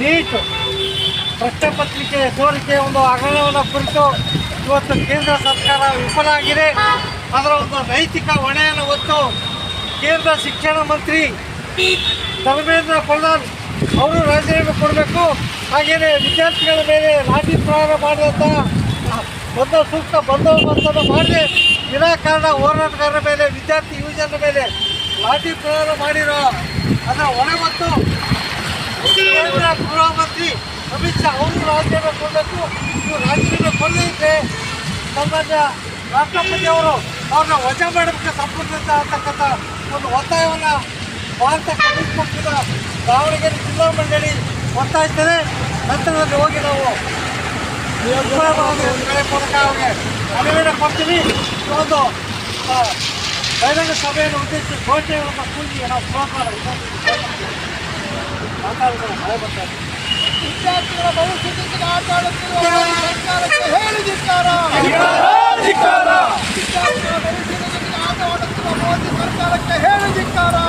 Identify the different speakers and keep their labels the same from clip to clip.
Speaker 1: Neat ಪ್ರಶ್ನೆ ಪತ್ರಿಕೆ ಸೋರಿಕೆ ಒಂದು ಹಗರಣವನ್ನು ಕುರಿತು ಇವತ್ತು ಕೇಂದ್ರ ಸರ್ಕಾರ ವಿಫಲ ಆಗಿದೆ. ಅದರ ಒಂದು ನೈತಿಕ ಹೊಣೆಯನ್ನು ಹೊತ್ತು ಕೇಂದ್ರ ಶಿಕ್ಷಣ ಮಂತ್ರಿ ಧರ್ಮೇಂದ್ರ ಪ್ರಧಾನ್ ಅವರು ರಾಜೀನಾಮೆ ಕೊಡಬೇಕು. ಹಾಗೆಯೇ ವಿದ್ಯಾರ್ಥಿಗಳ ಮೇಲೆ ಲಾಠಿ ಪ್ರಹಾರ ಮಾಡಿದಂಥ ಒಂದು ಸೂಕ್ತ ಬಂದೋಬಸ್ತನ್ನು ಮಾಡದೆ ವಿನಾಕಾರಣ ಹೋರಾಟಗಾರರ ಮೇಲೆ ವಿದ್ಯಾರ್ಥಿ ಯುವಜನರ ಮೇಲೆ ಲಾಠಿ ಪ್ರಹಾರ ಮಾಡಿರೋ ಅದರ ಹೊಣೆ ಮತ್ತು ಕೇಂದ್ರ ಗೃಹ ಮಂತ್ರಿ ಅಮಿತ್ ಶಾ ಅವರು ರಾಜೀನಾಮೆ ಕೊಡಬೇಕು. ಇವರು ರಾಜೀನಾಮೆ ಕೊಡದೇ ಇದ್ದರೆ ಸನ್ಮಾನ್ಯ ರಾಷ್ಟ್ರಪತಿಯವರು ಅವ್ರನ್ನ ವಜಾ ಮಾಡಬೇಕು ಸಂಪುಟದಿಂದ ಅಂತಕ್ಕಂಥ ಒಂದು ಒತ್ತಾಯವನ್ನು ಭಾರತ ಕಮ್ಯುನಿಸ್ಟ್ ಪಕ್ಷದ ದಾವಣಗೆರೆ ಜಿಲ್ಲಾ ಮಂಡಳಿ ಒತ್ತಾಯಿಸ್ತದೆ. ನಂತರದಲ್ಲಿ ಹೋಗಿ ನಾವು ಕರೆ ಮೂಲಕ ಅವ್ರಿಗೆ ಅನುಮೋದನೆ ಕೊಡ್ತೀವಿ. ಒಂದು ಬಹಿರಂಗ ಸಭೆಯನ್ನು ಉದ್ದೇಶಿಸಿ ಘೋಷಣೆಗಳನ್ನು ಕೂಗಿ ನಾವು ಮಾತಾಡಿದ್ರೆ ಮಳೆ ಬರ್ತಾರೆ. ವಿದ್ಯಾರ್ಥಿಗಳ ಭವಿಷ್ಯದೊಂದಿಗೆ ಆಟ ಆಡುತ್ತಿರುವ ಸರ್ಕಾರಕ್ಕೆ ಹೇಳಿದಿದ್ದಾರೆ. ವಿದ್ಯಾರ್ಥಿಗಳ ಭವಿಷ್ಯದೊಂದಿಗೆ ಆಟ ಆಡುತ್ತಿರುವ ಮೋದಿ ಸರ್ಕಾರಕ್ಕೆ ಹೇಳಿದಿದ್ದಾರೆ.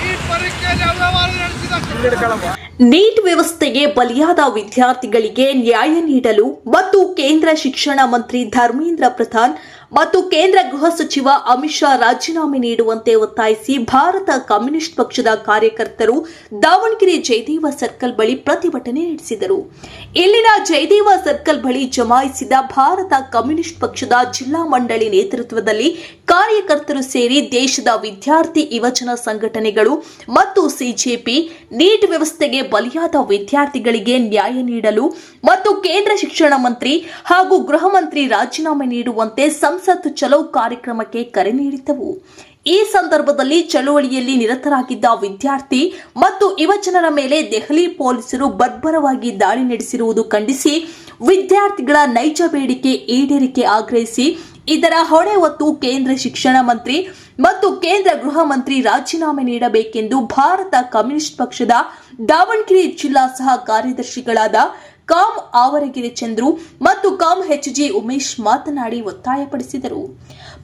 Speaker 1: ಈ ಪರೀಕ್ಷೆಯಲ್ಲಿ ಅವ್ಯವಹಾರ ನಡೆಸಿದ
Speaker 2: ನೀಟ್ ವ್ಯವಸ್ಥೆಗೆ ಬಲಿಯಾದ ವಿದ್ಯಾರ್ಥಿಗಳಿಗೆ ನ್ಯಾಯ ನೀಡಲು ಮತ್ತು ಕೇಂದ್ರ ಶಿಕ್ಷಣ ಮಂತ್ರಿ ಧರ್ಮೇಂದ್ರ ಪ್ರಧಾನ್ ಮತ್ತು ಕೇಂದ್ರ ಗೃಹ ಸಚಿವ ಅಮಿತ್ ಶಾ ರಾಜೀನಾಮೆ ನೀಡುವಂತೆ ಒತ್ತಾಯಿಸಿ ಭಾರತ ಕಮ್ಯುನಿಸ್ಟ್ ಪಕ್ಷದ ಕಾರ್ಯಕರ್ತರು ದಾವಣಗೆರೆ ಜಯದೇವ ಸರ್ಕಲ್ ಬಳಿ ಪ್ರತಿಭಟನೆ ನಡೆಸಿದರು. ಇಲ್ಲಿನ ಜಯದೇವ ಸರ್ಕಲ್ ಬಳಿ ಜಮಾಯಿಸಿದ ಭಾರತ ಕಮ್ಯುನಿಸ್ಟ್ ಪಕ್ಷದ ಜಿಲ್ಲಾ ಮಂಡಳಿ ನೇತೃತ್ವದಲ್ಲಿ ಕಾರ್ಯಕರ್ತರು ಸೇರಿ ದೇಶದ ವಿದ್ಯಾರ್ಥಿ ಯುವಜನ ಸಂಘಟನೆಗಳು ಮತ್ತು ಸಿಜೆಪಿ ನೀಟ್ ವ್ಯವಸ್ಥೆಗೆ ಬಲಿಯಾದ ವಿದ್ಯಾರ್ಥಿಗಳಿಗೆ ನ್ಯಾಯ ನೀಡಲು ಮತ್ತು ಕೇಂದ್ರ ಶಿಕ್ಷಣ ಮಂತ್ರಿ ಹಾಗೂ ಗೃಹ ಮಂತ್ರಿ ರಾಜೀನಾಮೆ ನೀಡುವಂತೆ ಸಂಸತ್ ಚಲೋ ಕಾರ್ಯಕ್ರಮಕ್ಕೆ ಕರೆ ನೀಡಿದ್ದವು. ಈ ಸಂದರ್ಭದಲ್ಲಿ ಚಳುವಳಿಯಲ್ಲಿ ನಿರತರಾಗಿದ್ದ ವಿದ್ಯಾರ್ಥಿ ಮತ್ತು ಯುವಜನರ ಮೇಲೆ ದೆಹಲಿ ಪೊಲೀಸರು ಬರ್ಬರವಾಗಿ ದಾಳಿ ನಡೆಸಿರುವುದು ಖಂಡಿಸಿ ವಿದ್ಯಾರ್ಥಿಗಳ ನೈಜ ಬೇಡಿಕೆ ಈಡೇರಿಕೆ ಆಗ್ರಹಿಸಿ ಇದರ ಹೊಣೆ ಹೊತ್ತು ಕೇಂದ್ರ ಶಿಕ್ಷಣ ಮಂತ್ರಿ ಮತ್ತು ಕೇಂದ್ರ ಗೃಹ ಮಂತ್ರಿ ರಾಜೀನಾಮೆ ನೀಡಬೇಕೆಂದು ಭಾರತ ಕಮ್ಯುನಿಸ್ಟ್ ಪಕ್ಷದ ದಾವಣಗೆರೆ ಜಿಲ್ಲಾ ಸಹ ಕಾರ್ಯದರ್ಶಿಗಳಾದ ಕಾಮ್ ಆವರಗೆರೆ ಚಂದ್ರು ಮತ್ತು ಕಾಮ್ ಎಚ್.ಜಿ. ಉಮೇಶ್ ಮಾತನಾಡಿ ಒತ್ತಾಯಪಡಿಸಿದರು.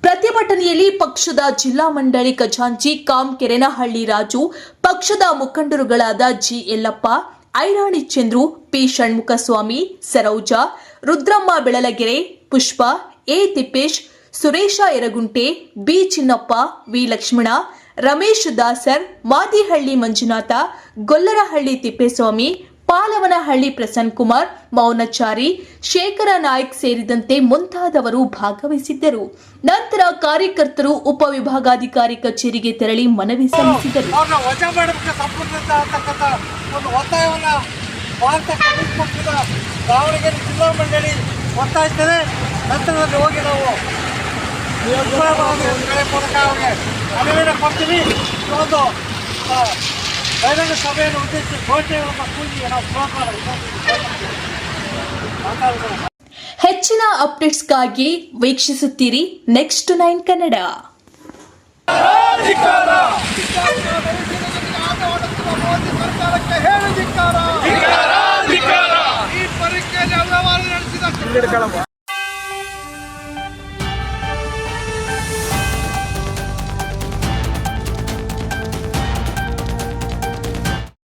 Speaker 2: ಪ್ರತಿಭಟನೆಯಲ್ಲಿ ಪಕ್ಷದ ಜಿಲ್ಲಾ ಮಂಡಳಿ ಖಜಾಂಚಿ ಕಾಮ್ ಕೆರೆನಹಳ್ಳಿ ರಾಜು, ಪಕ್ಷದ ಮುಖಂಡರುಗಳಾದ G Yallappa, Airani Chandru, P Shanmukhaswamy, Saroja, Rudramma Belalagere, Pushpa, A Tippesh, Suresha Yaragunte, B Chinnappa, V Lakshmana, Ramesh Dasar, Madihalli Manjunatha, Gollarahalli Tippeswamy, Palavanahalli Prasanna Kumar, Mounachari, Shekhara Naik ಸೇರಿದಂತೆ ಮುಂತಾದವರು ಭಾಗವಹಿಸಿದ್ದರು. ನಂತರ ಕಾರ್ಯಕರ್ತರು ಉಪವಿಭಾಗಾಧಿಕಾರಿ ಕಚೇರಿಗೆ ತೆರಳಿ ಮನವಿ ಸಲ್ಲಿಸಿದರು.
Speaker 1: ದಾವಣಗೆರೆ ಜಿಲ್ಲಾ ಮಂಡಳಿ ಒತ್ತಾಯಿಸ್ತದೆ. ನಂತರದಲ್ಲಿ ಹೋಗಿ ನಾವು ಕರೆ ಮೂಲಕ ಅವ್ರಿಗೆ ಅನುಮೋದನೆ ಕೊಡ್ತೀವಿ. ಒಂದು ಬಹಿರಂಗ ಸಭೆಯನ್ನು ಉದ್ದೇಶಿಸಿ ಘೋಷಣೆಗಳನ್ನು ಕೂಗಿ ನಾವು ಮಾತಾಡಿದ್ರೆ
Speaker 2: ಹೆಚ್ಚಿನ ಅಪ್ಡೇಟ್ಸ್ಗಾಗಿ ವೀಕ್ಷಿಸುತ್ತೀರಿ ನೆಕ್ಸ್ಟ್ 9 ಕನ್ನಡ.
Speaker 1: ಈ ಪರೀಕ್ಷೆಯಲ್ಲಿ ಅವ್ಯವಹಾರ ನಡೆಸಿದ